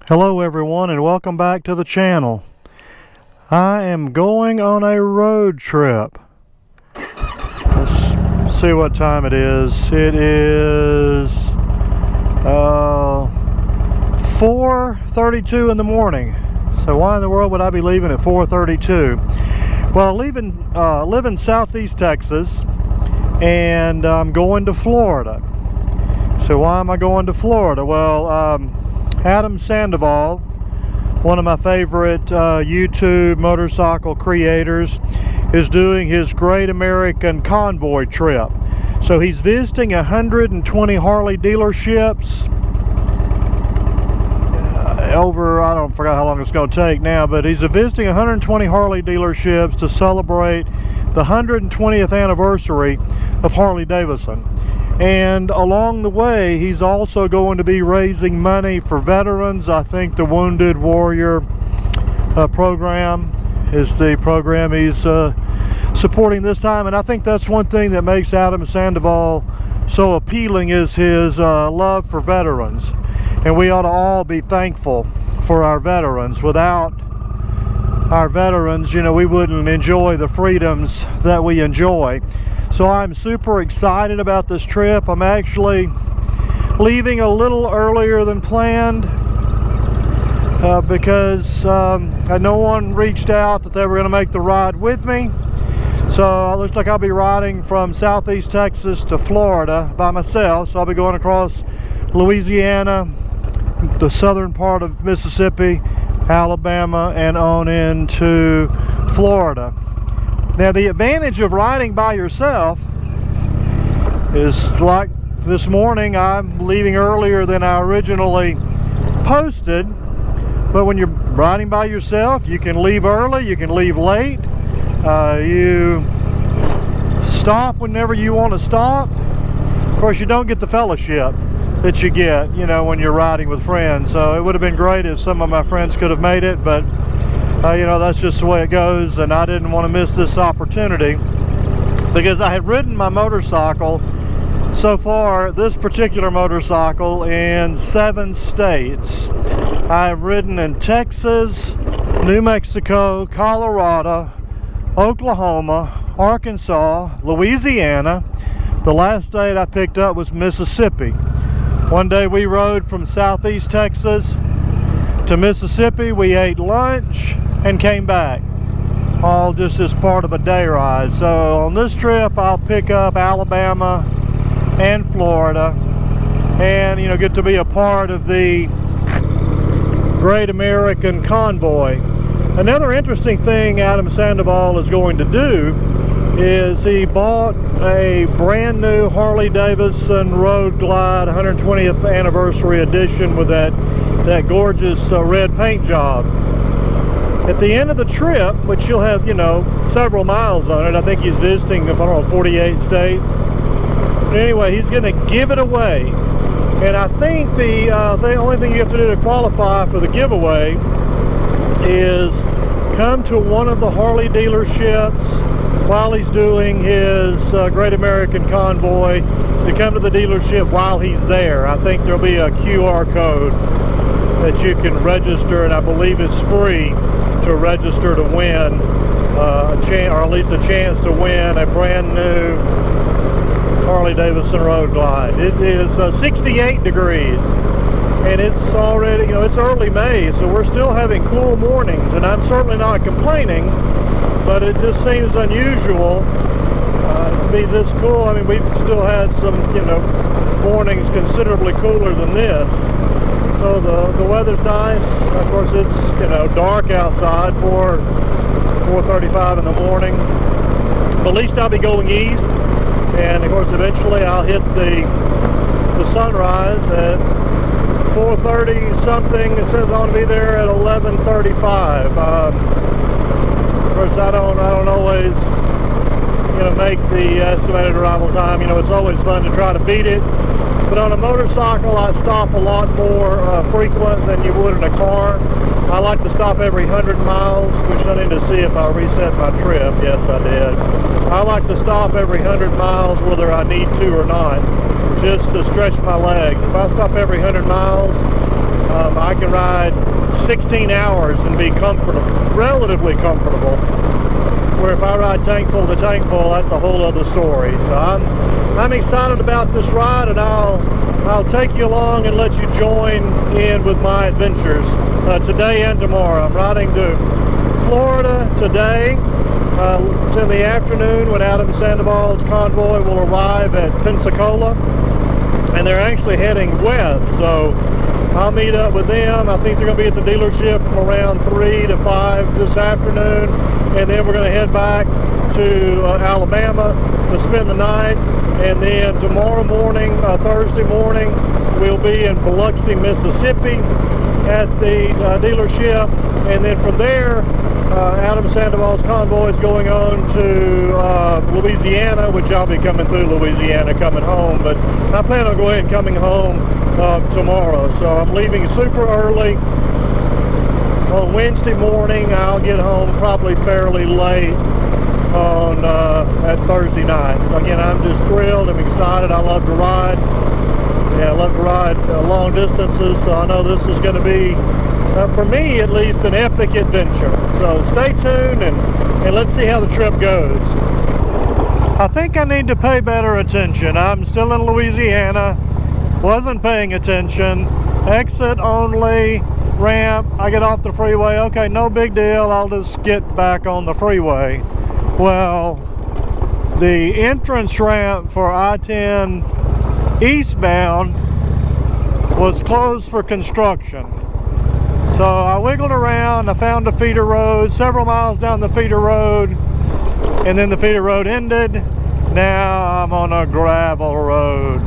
Hello everyone and welcome back to the channel. I am going on a road trip. Let's see what time it is. It is 4:32 in the morning. So why in the world would I be leaving at 4:32? Well, live in southeast Texas and I'm going to Florida. So why am I going to Florida? Well, Adam Sandoval, one of my favorite YouTube motorcycle creators, is doing his Great American Convoy trip. So he's visiting 120 Harley dealerships I forgot how long it's going to take now, but he's visiting 120 Harley dealerships to celebrate the 120th anniversary of Harley Davidson. And along the way, he's also going to be raising money for veterans. I think the Wounded Warrior program is the program he's supporting this time. And I think that's one thing that makes Adam Sandoval so appealing, is his love for veterans. And we ought to all be thankful for our veterans. Without our veterans, we wouldn't enjoy the freedoms that we enjoy. So I'm super excited about this trip. I'm actually leaving a little earlier than planned because no one reached out that they were going to make the ride with me. So it looks like I'll be riding from southeast Texas to Florida by myself. So I'll be going across Louisiana, the southern part of Mississippi, Alabama, and on into Florida. Now, the advantage of riding by yourself is, like this morning, I'm leaving earlier than I originally posted. But when you're riding by yourself, you can leave early, you can leave late, you stop whenever you want to stop. Of course, you don't get the fellowship that you get, when you're riding with friends. So it would have been great if some of my friends could have made it, but that's just the way it goes, and I didn't want to miss this opportunity because I had ridden my motorcycle so far, this particular motorcycle, in 7 states. I've ridden in Texas, New Mexico, Colorado, Oklahoma, Arkansas, Louisiana. The last state I picked up was Mississippi. One day we rode from southeast Texas to Mississippi. We ate lunch and came back, all just as part of a day ride. So on this trip I'll pick up Alabama and Florida and get to be a part of the Great American Convoy. Another interesting thing Adam Sandoval is going to do is he bought a brand new Harley Davidson Road Glide 120th anniversary edition with that gorgeous red paint job. At the end of the trip, which you'll have, several miles on it, I think he's visiting, 48 states. But anyway, he's going to give it away. And I think the only thing you have to do to qualify for the giveaway is come to one of the Harley dealerships while he's doing his Great American Convoy, to come to the dealership while he's there. I think there'll be a QR code that you can register, and I believe it's free to register to win or at least a chance to win a brand new Harley Davidson Road Glide. It is 68 degrees and it's already, it's early May, so we're still having cool mornings, and I'm certainly not complaining, but it just seems unusual to be this cool. I mean, we've still had some, mornings considerably cooler than this. So the weather's nice. Of course, it's dark outside for 4:35 in the morning. But at least I'll be going east, and of course eventually I'll hit the sunrise at 4:30 something. It says I want to be there at 11:35. Of course, I don't always make the estimated arrival time. It's always fun to try to beat it. But on a motorcycle, I stop a lot more frequent than you would in a car. I like to stop every 100 miles, which I need to see if I reset my trip. Yes, I did. I like to stop every 100 miles whether I need to or not, just to stretch my legs. If I stop every 100 miles, I can ride 16 hours and be comfortable, relatively comfortable. Where if I ride tankful to tankful, that's a whole other story. So I'm excited about this ride, and I'll take you along and let you join in with my adventures today and tomorrow. I'm riding to Florida today. It's in the afternoon when Sandoval's convoy will arrive at Pensacola, and they're actually heading west. So I'll meet up with them. I think they're going to be at the dealership from around 3 to 5 this afternoon, and then we're going to head back to Alabama to spend the night, and then tomorrow morning, Thursday morning, we'll be in Biloxi, Mississippi at the dealership, and then from there Sandoval's convoy is going on to Louisiana, which I'll be coming through Louisiana coming home, but I plan on going and coming home tomorrow. So I'm leaving super early on Wednesday morning. I'll get home probably fairly late on at Thursday night. So again, I'm just thrilled. I'm excited. I love to ride. Yeah, I love to ride long distances, so I know this is going to be, for me at least, an epic adventure. So stay tuned and let's see how the trip goes. I think I need to pay better attention. I'm still in Louisiana. Wasn't paying attention. Exit only, ramp. I get off the freeway. Okay, no big deal. I'll just get back on the freeway. Well, the entrance ramp for I-10 eastbound was closed for construction. So I wiggled around. I found a feeder road several miles down the feeder road, and then the feeder road ended. Now I'm on a gravel road.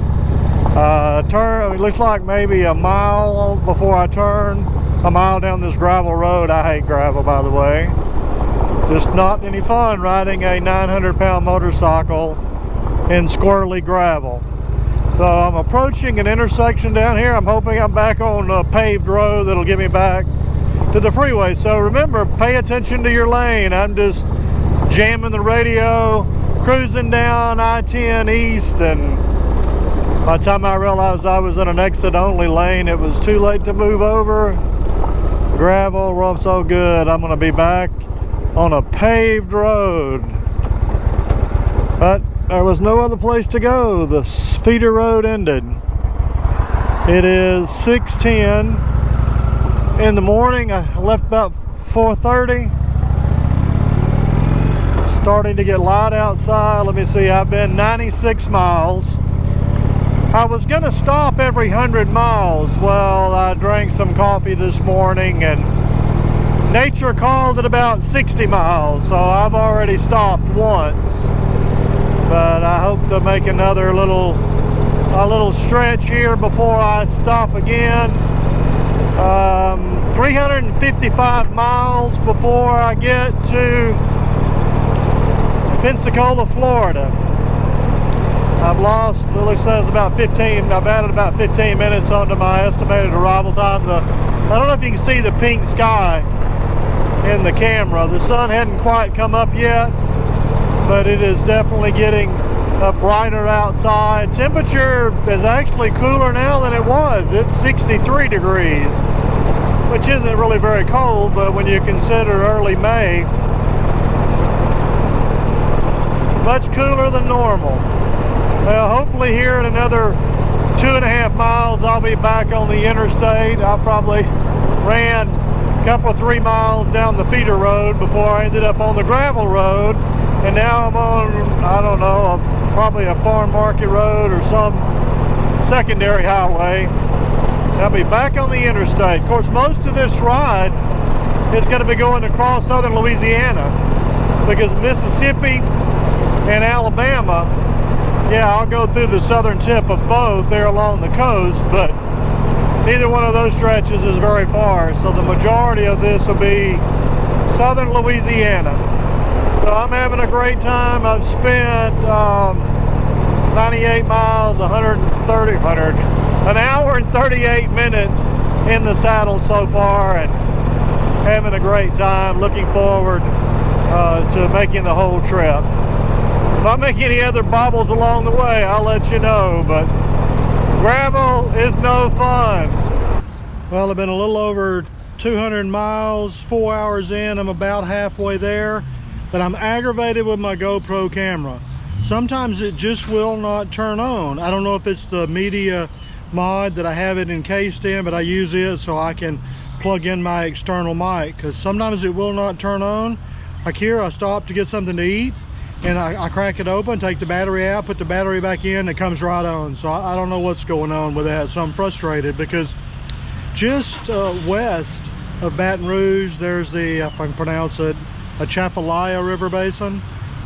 It looks like maybe a mile before I turn, a mile down this gravel road. I hate gravel, by the way. It's just not any fun riding a 900-pound motorcycle in squirrely gravel. So I'm approaching an intersection down here. I'm hoping I'm back on a paved road that'll get me back to the freeway. So remember, pay attention to your lane. I'm just jamming the radio, cruising down I-10 east, and by the time I realized I was in an exit-only lane, it was too late to move over. Gravel, well, so good. I'm gonna be back on a paved road. But there was no other place to go. The feeder road ended. It is 6:10 in the morning. I left about 4:30. Starting to get light outside. Let me see, I've been 96 miles. I was gonna stop every 100 miles. Well, I drank some coffee this morning and nature called at about 60 miles. So I've already stopped once. But I hope to make another little stretch here before I stop again. 355 miles before I get to Pensacola, Florida. I've lost, it says about 15, I've added about 15 minutes onto my estimated arrival time. I don't know if you can see the pink sky in the camera. The sun hadn't quite come up yet, but it is definitely getting brighter outside. Temperature is actually cooler now than it was. It's 63 degrees, which isn't really very cold, but when you consider early May, much cooler than normal. Well, hopefully here in another 2.5 miles, I'll be back on the interstate. I probably ran a couple of 3 miles down the feeder road before I ended up on the gravel road. And now I'm on, I don't know, probably a farm market road or some secondary highway. I'll be back on the interstate. Of course, most of this ride is going to be going across southern Louisiana, because Mississippi and Alabama, yeah, I'll go through the southern tip of both there along the coast, but neither one of those stretches is very far. So the majority of this will be southern Louisiana. So I'm having a great time. I've spent 98 miles, an hour and 38 minutes in the saddle so far, and having a great time. Looking forward to making the whole trip. If I make any other bobbles along the way, I'll let you know, but gravel is no fun. Well, I've been a little over 200 miles, 4 hours in. I'm about halfway there, but I'm aggravated with my GoPro camera. Sometimes it just will not turn on. I don't know if it's the media mod that I have it encased in, but I use it so I can plug in my external mic, because sometimes it will not turn on. Like here, I stopped to get something to eat, and I crack it open, take the battery out, put the battery back in, it comes right on. So I don't know what's going on with that. So I'm frustrated because just west of Baton Rouge, there's the, if I can pronounce it, Atchafalaya River Basin.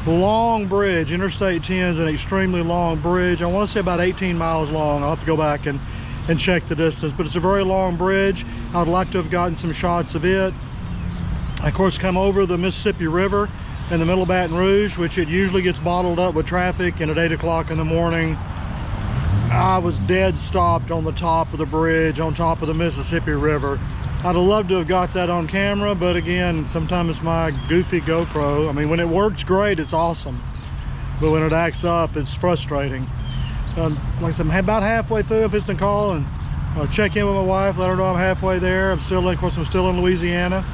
Long bridge. Interstate 10 is an extremely long bridge. I want to say about 18 miles long. I'll have to go back and check the distance, but it's a very long bridge. I would like to have gotten some shots of it. I, of course, come over the Mississippi River in the middle of Baton Rouge, which it usually gets bottled up with traffic, and at 8 o'clock in the morning I was dead stopped on the top of the bridge on top of the Mississippi River. I'd have loved to have got that on camera, but again, sometimes my goofy GoPro, I mean, when it works great, it's awesome, but when it acts up, it's frustrating. So like I said, I'm about halfway through. If it's to call and check in with my wife, let her know I'm halfway there. Of course, I'm still in Louisiana.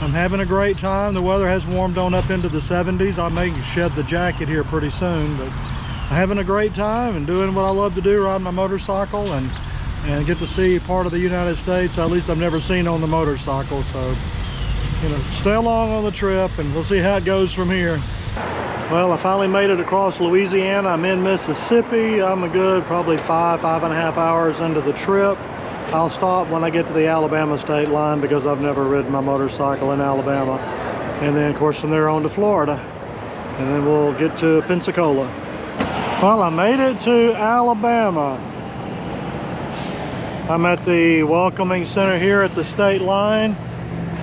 I'm having a great time. The weather has warmed on up into the 70s. I may shed the jacket here pretty soon, but I'm having a great time and doing what I love to do, riding my motorcycle, and get to see part of the United States at least I've never seen on the motorcycle. So, you know, stay along on the trip and we'll see how it goes from here. Well, I finally made it across Louisiana. I'm in Mississippi. I'm a good probably 5.5 hours into the trip. I'll stop when I get to the Alabama state line because I've never ridden my motorcycle in Alabama. And then, of course, from there on to Florida. And then we'll get to Pensacola. Well, I made it to Alabama. I'm at the welcoming center here at the state line.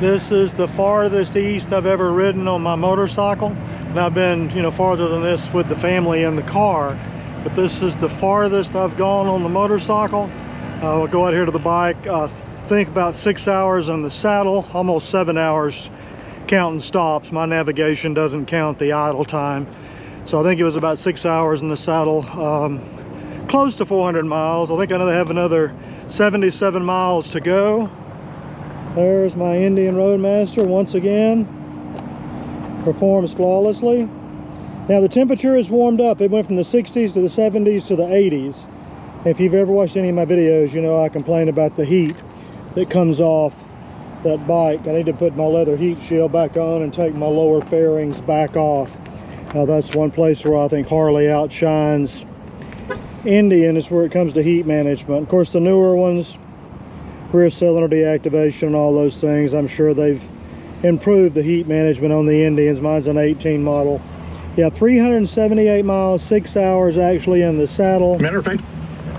This is the farthest east I've ever ridden on my motorcycle. And I've been, you know, farther than this with the family in the car. But this is the farthest I've gone on the motorcycle. We'll go out here to the bike. I think about 6 hours in the saddle, almost 7 hours counting stops. My navigation doesn't count the idle time. So I think it was about 6 hours in the saddle, close to 400 miles. I think I have another 77 miles to go. There's my Indian Roadmaster once again. Performs flawlessly. Now the temperature has warmed up. It went from the 60s to the 70s to the 80s. If you've ever watched any of my videos, you know I complain about the heat that comes off that bike. I need to put my leather heat shield back on and take my lower fairings back off. Now that's one place where I think Harley outshines Indian, is where it comes to heat management. Of course, the newer ones, rear cylinder deactivation and all those things, I'm sure they've improved the heat management on the Indians. Mine's an 18 model. Yeah, 378 miles, 6 hours actually in the saddle. Matter of fact,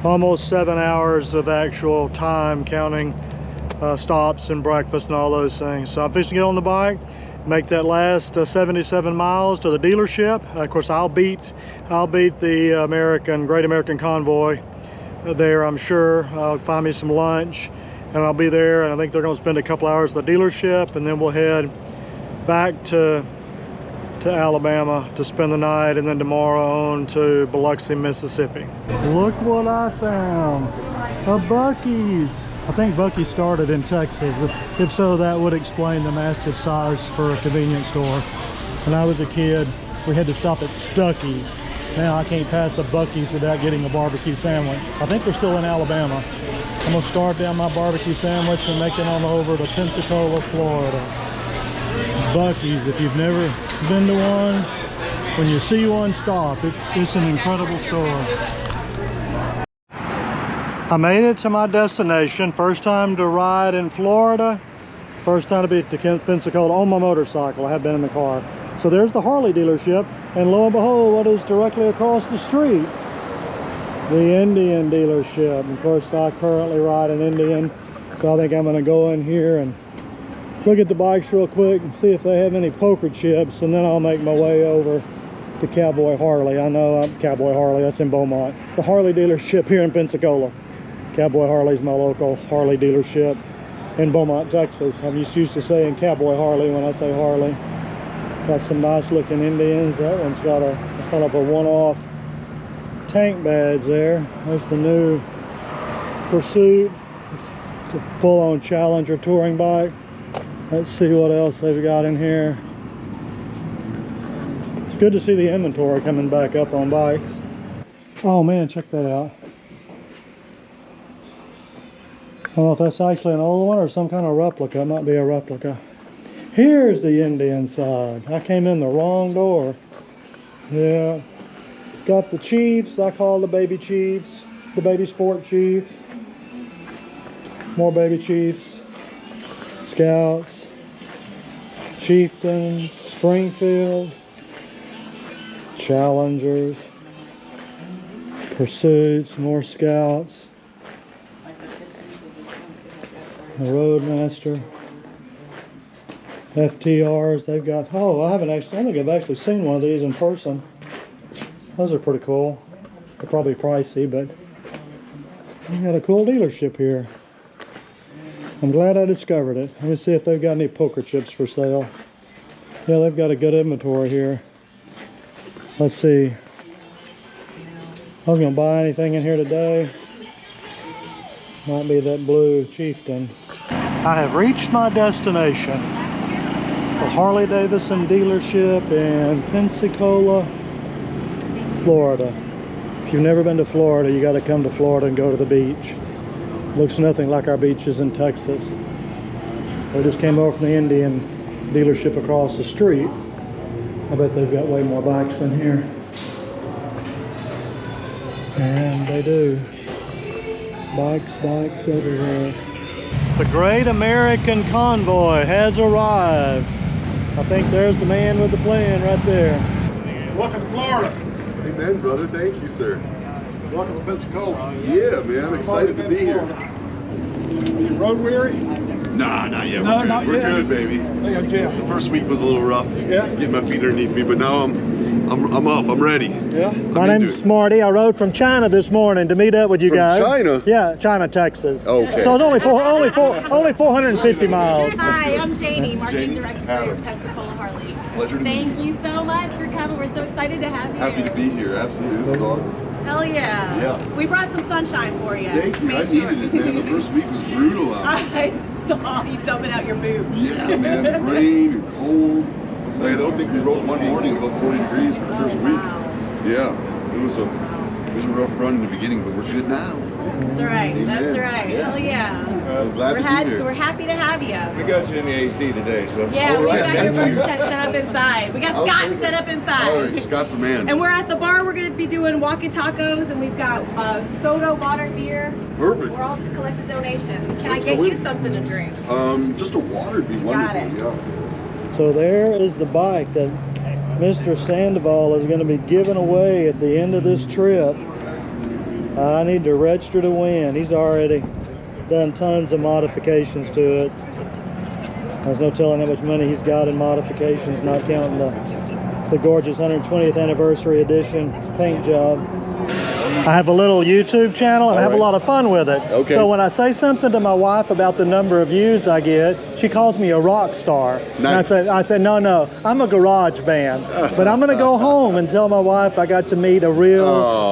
almost 7 hours of actual time counting stops and breakfast and all those things. So I'm fixing to get on the bike, make that last 77 miles to the dealership. Of course, I'll beat the Great American Convoy there, I'm sure. I'll find me some lunch and I'll be there, and I think they're going to spend a couple hours at the dealership, and then we'll head back to Alabama to spend the night, and then tomorrow on to Biloxi, Mississippi. Look what I found, a Buc-ee's. I think Buc-ee's started in Texas. If so, that would explain the massive size for a convenience store. When I was a kid, we had to stop at Stuckey's. Now I can't pass a Buc-ee's without getting a barbecue sandwich. I think we're still in Alabama. I'm gonna start down my barbecue sandwich and make it on over to Pensacola, Florida. Buc-ee's, if you've never been to one, when you see one, stop. It's an incredible store. I made it to my destination. First time to ride in Florida. First time to be to Pensacola on my motorcycle. I have been in the car. So there's the Harley dealership, and lo and behold, what is directly across the street? The Indian dealership. Of course, I currently ride an Indian, so I think I'm gonna go in here and look at the bikes real quick and see if they have any poker chips, and then I'll make my way over to Cowboy Harley. I know I'm Cowboy Harley, that's in Beaumont. The Harley dealership here in Pensacola. Cowboy Harley's my local Harley dealership in Beaumont, Texas. I'm just used to saying Cowboy Harley when I say Harley. Got some nice looking Indians. That one's got it's kind of a one-off tank badge there. There's the new Pursuit. full-on Challenger touring bike. Let's see what else they've got in here. It's good to see the inventory coming back up on bikes. Oh man, check that out. I don't know if that's actually an old one or some kind of replica. It might be a replica. Here's the Indian side. I came in the wrong door. Yeah. Got the Chiefs. I call the baby Chiefs. The baby sport Chief. More baby Chiefs. Scouts. Chieftains. Springfield. Challengers. Pursuits. More Scouts. The Roadmaster. FTRs. They've got, oh, I don't think I've actually seen one of these in person. Those are pretty cool. They're probably pricey, but we got a cool dealership here. I'm glad I discovered it. Let me see if they've got any poker chips for sale. Yeah, they've got a good inventory here. Let's see. I was gonna buy anything in here today. Might be that blue Chieftain. I have reached my destination. The Harley-Davidson dealership in Pensacola, Florida. If you've never been to Florida, you got to come to Florida and go to the beach. Looks nothing like our beaches in Texas. We just came over from the Indian dealership across the street. I bet they've got way more bikes in here. And they do. Bikes everywhere. The Great American Convoy has arrived. I think there's the man with the plan right there. Welcome to Florida. Amen, brother. Thank you, sir. Welcome to Pensacola. Yeah, man. I'm excited to be here. You road weary? Nah, not yet. No, We're good. not We're yet. good, baby. Hey, I'm Jim. The first week was a little rough. Yeah. Getting my feet underneath me, but now I'm up. I'm ready. Yeah. My name's Marty. I rode from China this morning to meet up with you From guys. China? Yeah, China, Texas. Okay. So it's only 450 miles. Hi, I'm Janie, Marketing Janie, Director Adam. for Pensacola Harley. Pleasure to meet you. Thank you so much for coming. We're so excited to have you. Happy to be here. Absolutely. This is awesome. Hell yeah. Yeah. We brought some sunshine for you. Thank you. I Made sure. needed it, man. The first week was brutal out. I saw you dumping out your boob. Yeah, man. Rain and cold. Like, I don't think we rode one morning above 40 degrees for the first week. Wow. Yeah. It was a rough run in the beginning, but we're good now. That's right. Amen. That's right. Yeah. Hell yeah. I'm glad to be here. We're happy to have you. We got you in the AC today, so. Yeah, All we right, got your thank you. tent set up inside. We got Oh, Scott perfect. set up inside. All right, Scott's the man. And we're at the bar. We're going to be doing walkie tacos, and we've got soda, water, beer. Perfect. We're all just collecting donations. Can Let's I get go you in. something to drink? Just a water would be wonderful. Got it. Yeah. So there is the bike that Mr. Sandoval is going to be giving away at the end of this trip. I need to register to win. He's already done tons of modifications to it. There's no telling how much money he's got in modifications, not counting the gorgeous 120th anniversary edition paint job. I have a little YouTube channel and I have a lot of fun with it. Okay. So when I say something to my wife about the number of views I get, she calls me a rock star. Nice. And I said, no, I'm a garage band. But I'm gonna go home and tell my wife I got to meet a real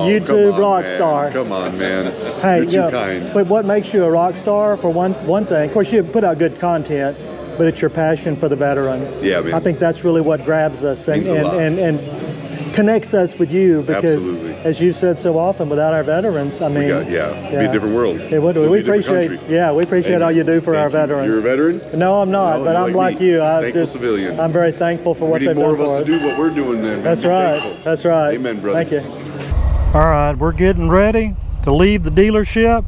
YouTube come on, rock man. star. Come on, man. Hey, You're you too know, kind. but what makes you a rock star, for one thing, of course you put out good content, but it's your passion for the veterans. Yeah, man. I think that's really what grabs us and Means a lot. and connects us with you, because Absolutely. as you've said so often, without our veterans, I mean, It'd be a different world. It would. It'd We be a different appreciate, country. yeah, we appreciate Thank all you do for Thank our you. veterans. You're a veteran? No, I'm not, No, but you're I'm like like me. you. Thankful civilian. I'm very thankful for what We they've need more done of for us us. to do what we're doing, man. That's Be right. thankful. That's right. Amen, brother. Thank you. All right, we're getting ready to leave the dealership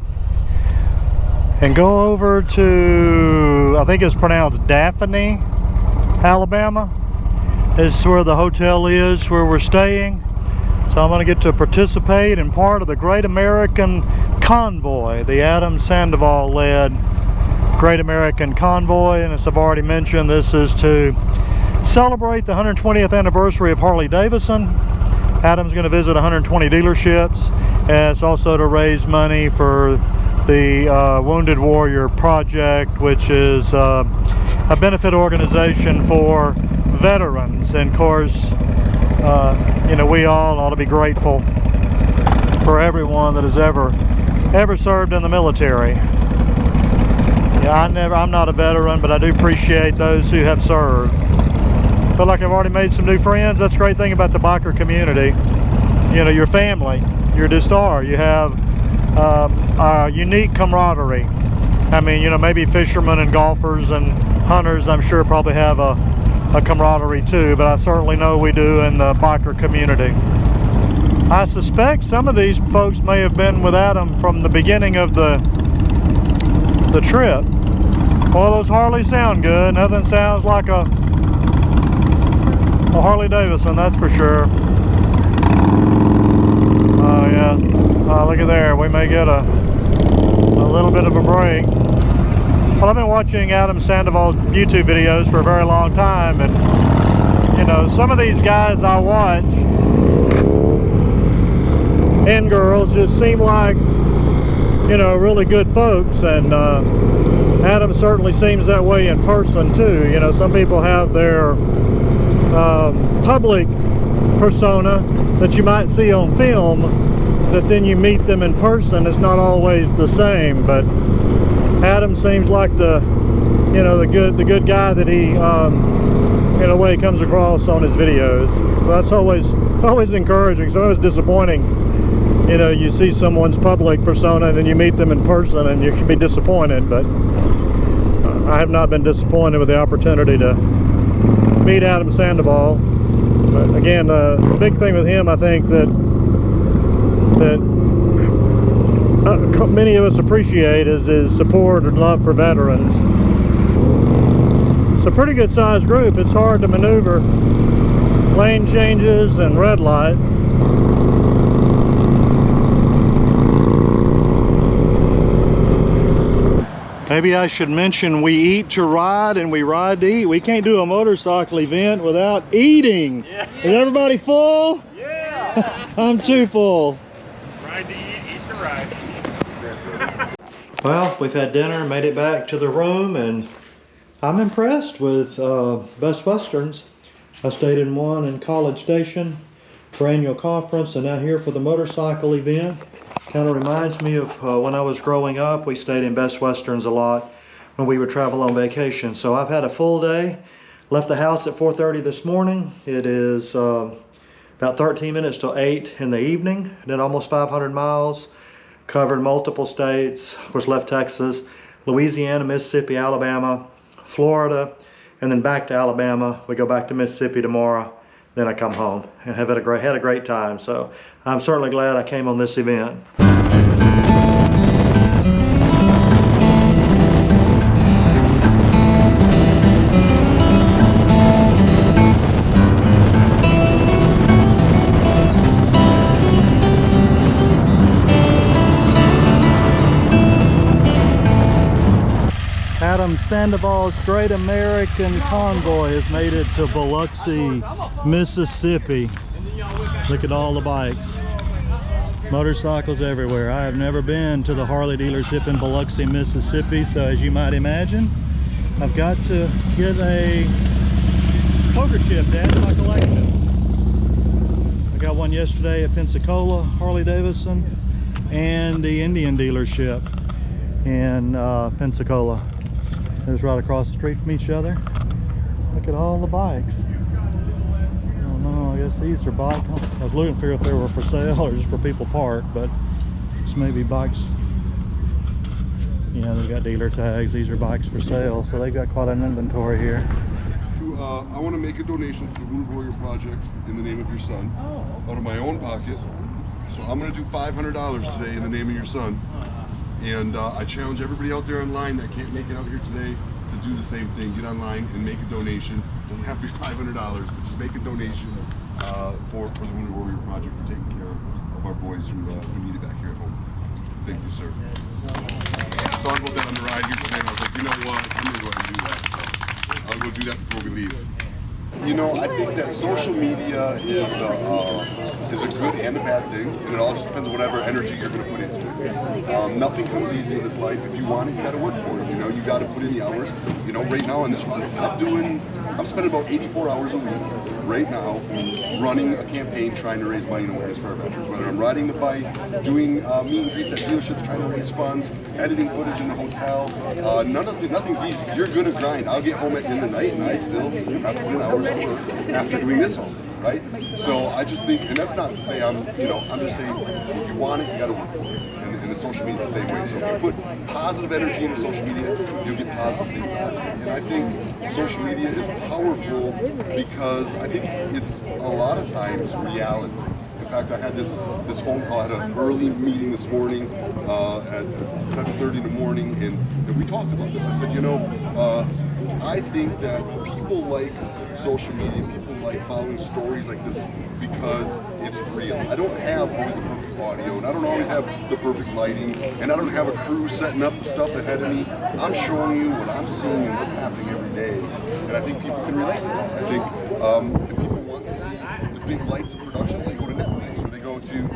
and go over to, I think it's pronounced Daphne, Alabama. This is where the hotel is, where we're staying. So I'm going to get to participate in part of the Great American Convoy, the Adam Sandoval led Great American Convoy. And as I've already mentioned, this is to celebrate the 120th anniversary of Harley-Davidson. Adam's going to visit 120 dealerships. And it's also to raise money for the Wounded Warrior Project, which is a benefit organization for veterans. And of course, you know, we all ought to be grateful for everyone that has ever served in the military. Yeah, I'm not a veteran, but I do appreciate those who have served. Feel like I've already made some new friends. That's the great thing about the biker community. You know, your family, you're just are. You have a unique camaraderie. I mean, you know, maybe fishermen and golfers and hunters, I'm sure, probably have a camaraderie too, but I certainly know we do in the biker community. I suspect some of these folks may have been with Adam from the beginning of the trip. Well, those Harleys sound good. Nothing sounds like a Harley Davidson, that's for sure. Oh yeah, look at there. We may get a little bit of a break. Well, I've been watching Adam Sandoval YouTube videos for a very long time, and you know, some of these guys I watch and girls just seem like, you know, really good folks, and Adam certainly seems that way in person too. You know, some people have their public persona that you might see on film, that then you meet them in person. It's not always the same, but Adam seems like the good guy that he in a way comes across on his videos. So that's always encouraging. Sometimes it's disappointing, you know, you see someone's public persona and then you meet them in person and you can be disappointed, but I have not been disappointed with the opportunity to meet Adam Sandoval. But again, the big thing with him, I think that many of us appreciate is his support and love for veterans. It's a pretty good sized group. It's hard to maneuver lane changes and red lights. Maybe I should mention we eat to ride and we ride to eat. We can't do a motorcycle event without eating. Yeah. Is everybody full? Yeah. I'm too full. Ride to eat, eat to ride. Well, we've had dinner, made it back to the room, and I'm impressed with Best Westerns. I stayed in one in College Station for annual conference, and now here for the motorcycle event. Kind of reminds me of when I was growing up. We stayed in Best Westerns a lot when we would travel on vacation. So I've had a full day. Left the house at 4:30 this morning. It is about 13 minutes till 8 in the evening. Did almost 500 miles. Covered multiple states. Of course, left Texas, Louisiana, Mississippi, Alabama, Florida, and then back to Alabama. We go back to Mississippi tomorrow. Then I come home and had a great time. So I'm certainly glad I came on this event. Adam Sandoval's Great American Convoy has made it to Biloxi, Mississippi. Look at all the bikes. Motorcycles everywhere. I have never been to the Harley dealership in Biloxi, Mississippi, so as you might imagine, I've got to get a poker chip to add to my collection. I got one yesterday at Pensacola, Harley Davidson, and the Indian dealership in Pensacola. They're right across the street from each other. Look at all the bikes. I don't know, I guess these are bike. I was looking to figure if they were for sale or just for people park, but it's maybe bikes. Yeah, they've got dealer tags. These are bikes for sale, so they've got quite an inventory here. I want to make a donation to the Wounded Warrior Project in the name of your son, out of my own pocket. So I'm going to do $500 today in the name of your son. And I challenge everybody out there online that can't make it out here today to do the same thing. Get online and make a donation. It doesn't have to be $500, but just make a donation for the Wounded Warrior Project for taking care of our boys who need it back here at home. Thank you, sir. I thought about that on the ride here today, and I was like, you know what? I'm going to go ahead and do that. So I'll go do that before we leave. You know, I think that social media is a good and a bad thing, and it all just depends on whatever energy you're going to put into it. Nothing comes easy in this life. If you want it, you got to work for it. You know, you got to put in the hours. You know, right now on this run, I'm doing I'm spending about 84 hours a week right now running a campaign trying to raise money and awareness for our veterans. Whether I'm riding the bike, doing meet and greets at dealerships, trying to raise funds, editing footage in the hotel. Nothing's easy. If you're good at grind, I'll get home at the end of the night and I still have to put in hours of work after doing this all day, right? So I just think, and that's not to say I'm just saying if you want it, you got to work for it. And the social media is the same way. So if you put positive energy into social media, you'll get positive things out of it. And I think social media is powerful because I think it's a lot of times reality. In fact, I had this phone call. I had an early meeting this morning at 7:30 in the morning, and we talked about this. I said, I think that people like social media, people like following stories like this because it's real. I don't have always the perfect audio, and I don't always have the perfect lighting, and I don't have a crew setting up the stuff ahead of me. I'm showing you what I'm seeing and what's happening every day, and I think people can relate to that. I think if people want to see the big lights of productions, they go to Netflix or they go to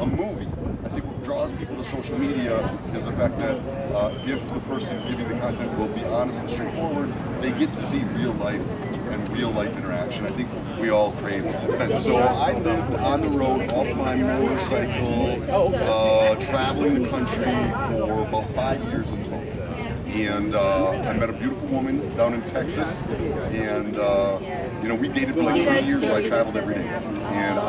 a movie. I think what draws people to social media is the fact that if the person giving the content will be honest and straightforward, they get to see real life and real life interaction. I think we all crave that. So I lived on the road off my motorcycle, traveling the country for about 5 years in total. And I met a beautiful woman down in Texas, and we dated for like 3 years where I traveled every day. And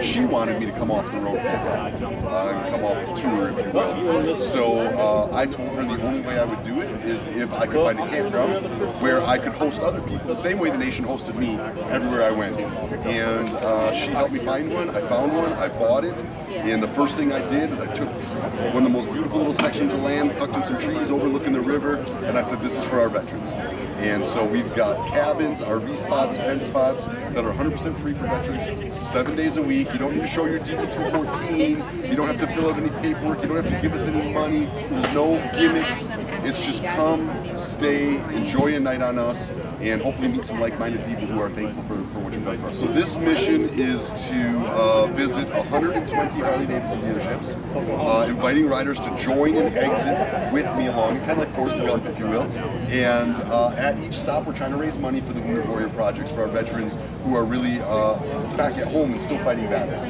she wanted me to come off the road full time, come off the tour, if you will. So I told her the only way I would do it is if I could find a campground where I could host other people, the same way the nation hosted me everywhere I went. And she helped me find one. I found one. I bought it. And the first thing I did is I took one of the most beautiful little sections of land, tucked in some trees overlooking the river, and I said, this is for our veterans. And so we've got cabins, RV spots, tent spots that are 100% free for veterans, 7 days a week. You don't need to show your DD-214. You don't have to fill out any paperwork. You don't have to give us any money. There's no gimmicks. It's just come, stay, enjoy a night on us, and hopefully meet some like-minded people who are thankful for what you've done for us. So this mission is to visit 120 Harley-Davidson dealerships, inviting riders to join and exit with me along, kind of like Forrest Gump, if you will. And at each stop, we're trying to raise money for the Wounded Warrior Projects for our veterans who are really back at home and still fighting battles,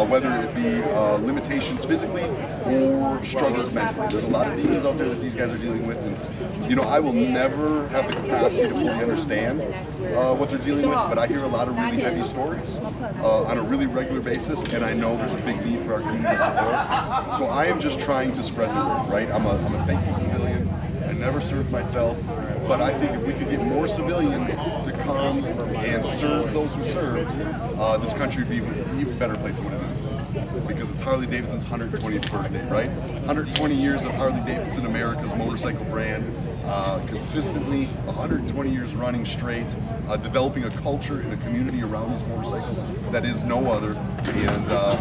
whether it be limitations physically or struggles mentally. There's a lot of demons out there that these guys are dealing with, and I will never have the capacity to fully understand what they're dealing with, but I hear a lot of really heavy stories on a really regular basis, and I know there's a big need for our community support. So I am just trying to spread the word, right? I'm a thankful civilian. I never served myself, but I think if we could get more civilians to come and serve those who served, this country would be an even better place than what it is. Because it's Harley-Davidson's 120th birthday, right? 120 years of Harley-Davidson, America's motorcycle brand, consistently 120 years running straight, developing a culture and a community around these motorcycles that is no other. And so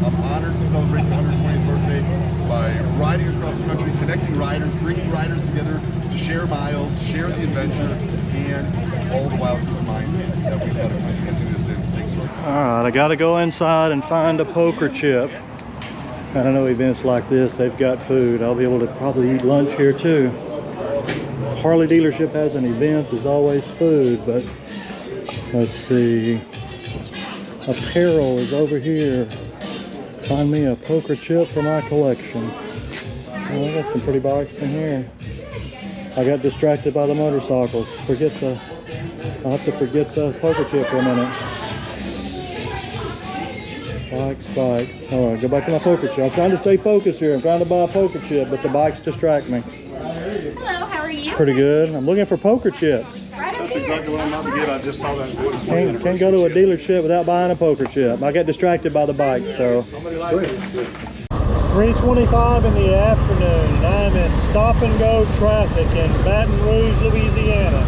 I'm honored to celebrate the 120th birthday by riding across the country, connecting riders, bringing riders together to share miles, share the adventure, and all the while keep in mind that we've got a country to do this in. Thanks, George. All right, I got to go inside and find a poker chip. I don't know, events like this, they've got food. I'll be able to probably eat lunch here too. If Harley dealership has an event, there's always food, but let's see. Apparel is over here. Find me a poker chip for my collection. Oh, I got some pretty bikes in here. I got distracted by the motorcycles. I'll have to forget the poker chip for a minute. Bikes. All right, go back to my poker chip. I'm trying to stay focused here. I'm trying to buy a poker chip, but the bikes distract me. Hello, how are you? Pretty good. I'm looking for poker chips. That's exactly what I'm about to get. I just saw that. Can't go to a dealership without buying a poker chip. I got distracted by the bikes, though. 3:25 in the afternoon. I'm in stop-and-go traffic in Baton Rouge, Louisiana.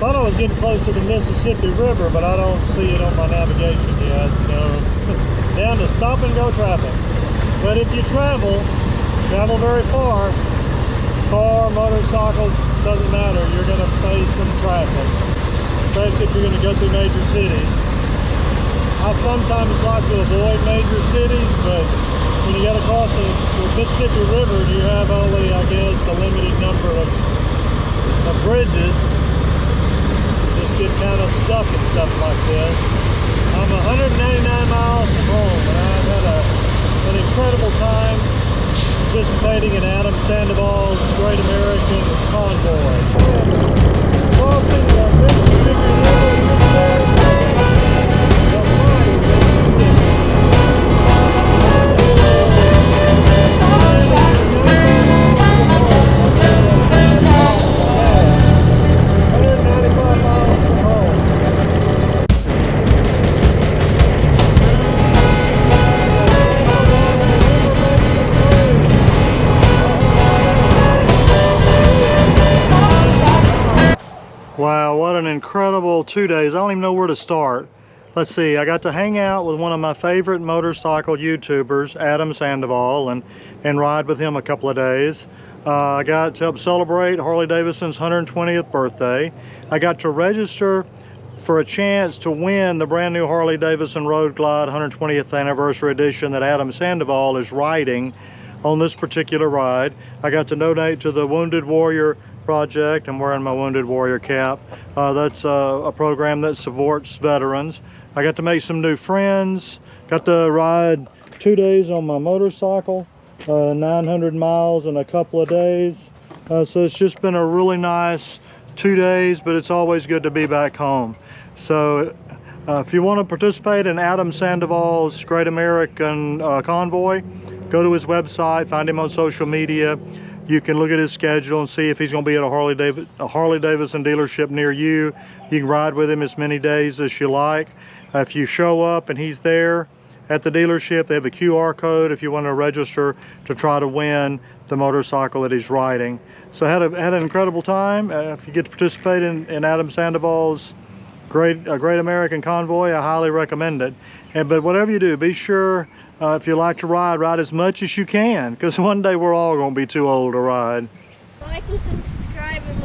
Thought I was getting close to the Mississippi River, but I don't see it on my navigation yet. So down to stop-and-go traffic. But if you travel very far, car, motorcycle, doesn't matter. You're going to face some traffic, especially if you're going to go through major cities. I sometimes like to avoid major cities, but when you got to cross the Mississippi River, you have only, I guess, a limited number of bridges. Just get kind of stuck and stuff like this. I'm 199 miles from home, and I've had an incredible time participating in Adam Sandoval's Great American Convoy. Crossing the Mississippi River, Wow, what an incredible 2 days. I don't even know where to start. Let's see, I got to hang out with one of my favorite motorcycle YouTubers, Adam Sandoval, and ride with him a couple of days. I got to help celebrate Harley Davidson's 120th birthday. I got to register for a chance to win the brand new Harley Davidson Road Glide 120th anniversary edition that Adam Sandoval is riding on this particular ride. I got to donate to the Wounded Warrior Project. I'm wearing my Wounded Warrior cap. That's a program that supports veterans. I got to make some new friends. Got to ride 2 days on my motorcycle, 900 miles in a couple of days. So it's just been a really nice 2 days, but it's always good to be back home. So if you want to participate in Adam Sandoval's Great American Convoy, go to his website, find him on social media. You can look at his schedule and see if he's going to be at a Harley Davidson dealership near you. You can ride with him as many days as you like. If you show up and he's there at the dealership, they have a QR code if you want to register to try to win the motorcycle that he's riding. So I had an incredible time. If you get to participate in Adam Sandoval's Great American Convoy, I highly recommend it. But whatever you do, be sure if you like to ride as much as you can, because one day we're all going to be too old to ride. Like and subscribe and